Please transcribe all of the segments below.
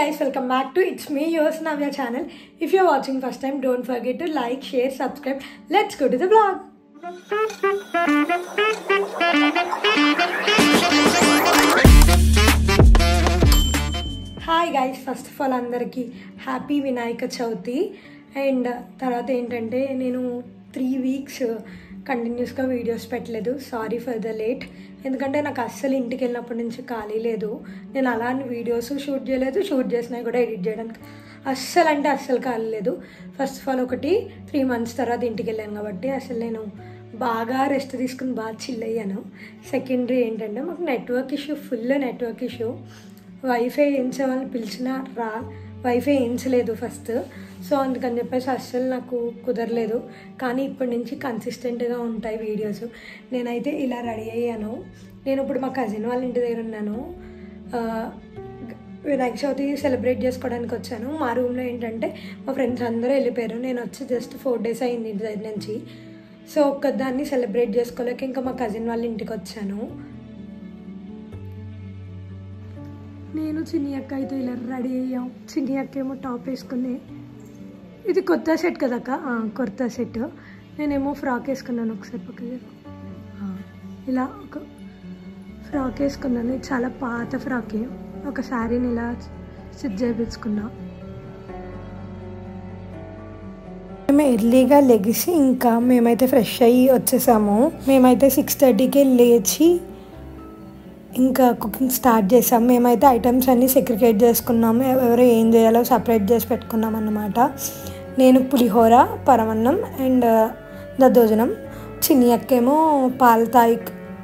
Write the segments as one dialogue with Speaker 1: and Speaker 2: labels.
Speaker 1: guys, welcome back to It's Me, yours Navya channel. If you're watching first time, don't forget to like, share, subscribe. Let's go to the vlog. Hi guys, first of all andarki happy Vinayaka Chauthi and tarvata entante nenu 3 weeks కంటిన్యూస్గా videos పెట్టలేదు. Sorry for the late. ఎందుకంటే నాకు అస్సలు ఇంటికి వెళ్ళినప్పటి నుంచి ఖాళీ లేదు. నేను అలాంటి వీడియోస్ షూట్ చేయలేదు, షూట్ చేసినా కూడా ఎడిట్ చేయడానికి అస్సలు ఖాళీ లేదు. ఫస్ట్ ఆఫ్ ఆల్ ఒకటి 3 months తర్వాత ఇంటికి వెళ్ళాను కాబట్టి అసలు నేను బాగా రెస్ట్ తీసుకుని బాగా చిల్ అయ్యాను. సెకండరీ ఏంటంటే మాకు network issue, full network issue. Wifi వేయించే వాళ్ళని పిలిచినా వైఫై వేయించలేదు ఫస్ట్. సో అందుకని చెప్పేసి అస్సలు నాకు కుదరలేదు. కానీ ఇప్పటి నుంచి కన్సిస్టెంట్గా ఉంటాయి వీడియోస్. నేనైతే ఇలా రెడీ అయ్యాను. నేను ఇప్పుడు మా కజిన్ వాళ్ళ ఇంటి దగ్గర ఉన్నాను. వినాయక చవితి సెలబ్రేట్ చేసుకోవడానికి వచ్చాను. మా రూమ్లో ఏంటంటే మా ఫ్రెండ్స్ అందరూ వెళ్ళిపోయారు. నేను వచ్చి జస్ట్ 4 days అయింది ఇంటి దగ్గర నుంచి. సో ఒక్కదాన్ని సెలబ్రేట్ చేసుకోలేక ఇంకా మా కజిన్ వాళ్ళ ఇంటికి వచ్చాను. నేను చిన్ని అక్క అయితే ఇలా రెడీ అయ్యాం. చిన్ని అక్క ఏమో టాప్ వేసుకుని, ఇది కొత్త సెట్ కదక్క, కొత్త సెట్. నేనేమో ఫ్రాక్ వేసుకున్నాను. ఒకసారి పక్కన ఇలా ఒక ఫ్రాక్ వేసుకున్నాను. ఇది చాలా పాత ఫ్రాకే. ఒక శారీని ఇలా స్టిచ్ చేయించుకున్నా. మేము ఎర్లీగా లెగిసి ఇంకా మేమైతే ఫ్రెష్ అయ్యి వచ్చేసాము. మేమైతే 6:30కే లేచి ఇంకా కుకింగ్ స్టార్ట్ చేసాం. మేమైతే ఐటమ్స్ అన్నీ సెగ్రిగేట్ చేసుకున్నాము. ఎవరు ఏం చేయాలో సపరేట్ చేసి పెట్టుకున్నాం అన్నమాట. నేను పులిహోర, పరమన్నం అండ్ దద్దోజనం. చిన్ని అక్కేమో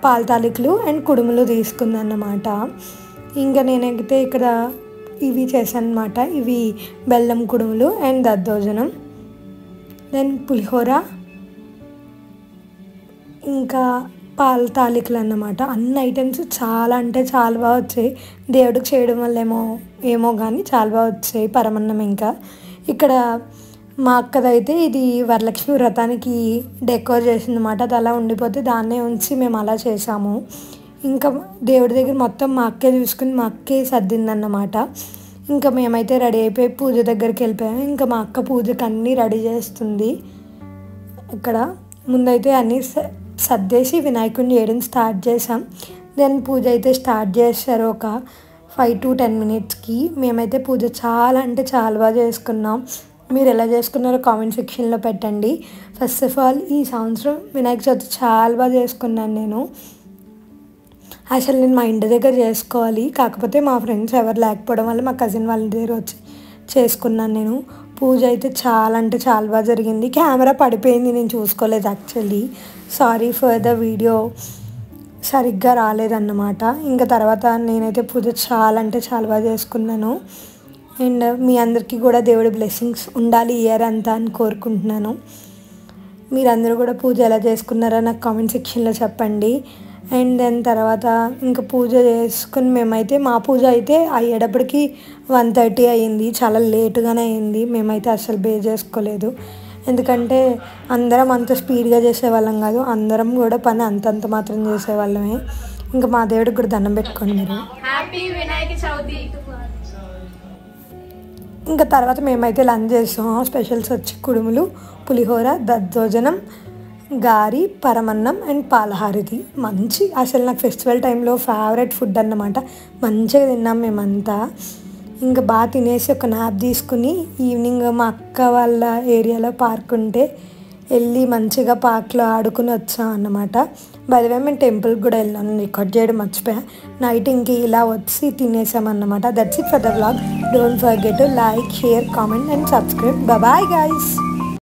Speaker 1: పాల తాలికలు అండ్ కుడుములు తీసుకుందన్నమాట. ఇంకా నేనైతే ఇక్కడ ఇవి చేశాను అనమాట. ఇవి బెల్లం కుడుములు అండ్ దద్దోజనం, దెన్ పులిహోర, ఇంకా పాల తాలికలు అన్నమాట. అన్ని ఐటమ్స్ చాలా అంటే చాలా బాగా వచ్చాయి. దేవుడికి చేయడం వల్ల ఏమో కానీ చాలా బాగా వచ్చాయి. పరమన్నం ఇంకా ఇక్కడ మా అక్కదైతే ఇది వరలక్ష్మి వ్రతానికి డెకోర్ చేసింది అన్నమాట. అది అలా ఉండిపోతే దాన్నే ఉంచి మేము అలా చేసాము. ఇంకా దేవుడి దగ్గర మొత్తం మా అక్కే చూసుకుని మా అక్కే సర్దిందన్నమాట. ఇంకా మేమైతే రెడీ అయిపోయి పూజ దగ్గరికి వెళ్ళిపోయాము. ఇంకా మా అక్క పూజకి అన్నీ రెడీ చేస్తుంది. ఇక్కడ ముందైతే అన్నీ సర్దేసి వినాయకుడిని చేయడం స్టార్ట్ చేసాం. దెన్ పూజ అయితే స్టార్ట్ చేశారు ఒక 5 to 10 minutesకి. మేమైతే పూజ చాలా అంటే చాలా బాగా చేసుకున్నాం. మీరు ఎలా చేసుకున్నారో కామెంట్ సెక్షన్లో పెట్టండి. ఫస్ట్ ఆఫ్ ఆల్ ఈ సంవత్సరం వినాయక చవితి చాలా బాగా చేసుకున్నాను నేను. అసలు నేను మా ఇంటి దగ్గర చేసుకోవాలి, కాకపోతే మా ఫ్రెండ్స్ ఎవరు లేకపోవడం వల్ల మా కజిన్ వాళ్ళ ఇంటి దగ్గర వచ్చి చేసుకున్నాను నేను. పూజ అయితే చాలా అంటే చాలా బాగా జరిగింది. కెమెరా పడిపోయింది, నేను చూసుకోలేదు actually. Sorry for the video సరిగ్గా రాలేదన్నమాట. ఇంకా తర్వాత నేనైతే పూజ చాలా అంటే చాలా బాగా చేసుకున్నాను. అండ్ మీ అందరికీ కూడా దేవుడి బ్లెస్సింగ్స్ ఉండాలి ఇయర్ అంతా అని కోరుకుంటున్నాను. మీరందరూ కూడా పూజ ఎలా చేసుకున్నారో నాకు కామెంట్ సెక్షన్లో చెప్పండి. అండ్ దెన్ తర్వాత ఇంకా పూజ చేసుకుని మేమైతే మా పూజ అయితే అయ్యేటప్పటికి 1:30 అయ్యింది. చాలా లేటుగానే అయింది. మేమైతే అస్సలు బేర్ చేసుకోలేదు. ఎందుకంటే అందరం అంత స్పీడ్గా చేసేవాళ్ళం కాదు. అందరం కూడా పని అంతంత మాత్రం చేసేవాళ్ళమే. ఇంకా మా దేవుడికి కూడా దండం పెట్టుకోండి మీరు.
Speaker 2: హ్యాపీ వినాయక చవితి.
Speaker 1: ఇంకా తర్వాత మేమైతే లంచ్ చేసాం. స్పెషల్స్ వచ్చి కుడుములు, పులిహోర, దద్దోజనం, గారి, పరమన్నం అండ్ పాలహారతి. అసలు నాకు ఫెస్టివల్ టైంలో ఫేవరెట్ ఫుడ్ అన్నమాట. మంచిగా తిన్నాం మేమంతా. ఇంకా బాగా తినేసి ఒక నాప్ తీసుకుని ఈవినింగ్ మా అక్క వాళ్ళ ఏరియాలో పార్క్ ఉంటే వెళ్ళి మంచిగా పార్క్లో ఆడుకుని వచ్చాం అన్నమాట. బై ద వే మేము టెంపుల్కి కూడా వెళ్ళాను, రికార్డ్ చేయడం మర్చిపోయా. నైట్ ఇంక ఇలా వచ్చి తినేసామన్నమాట. That's it for the vlog. Don't forget to like, share, comment and subscribe. Bye guys.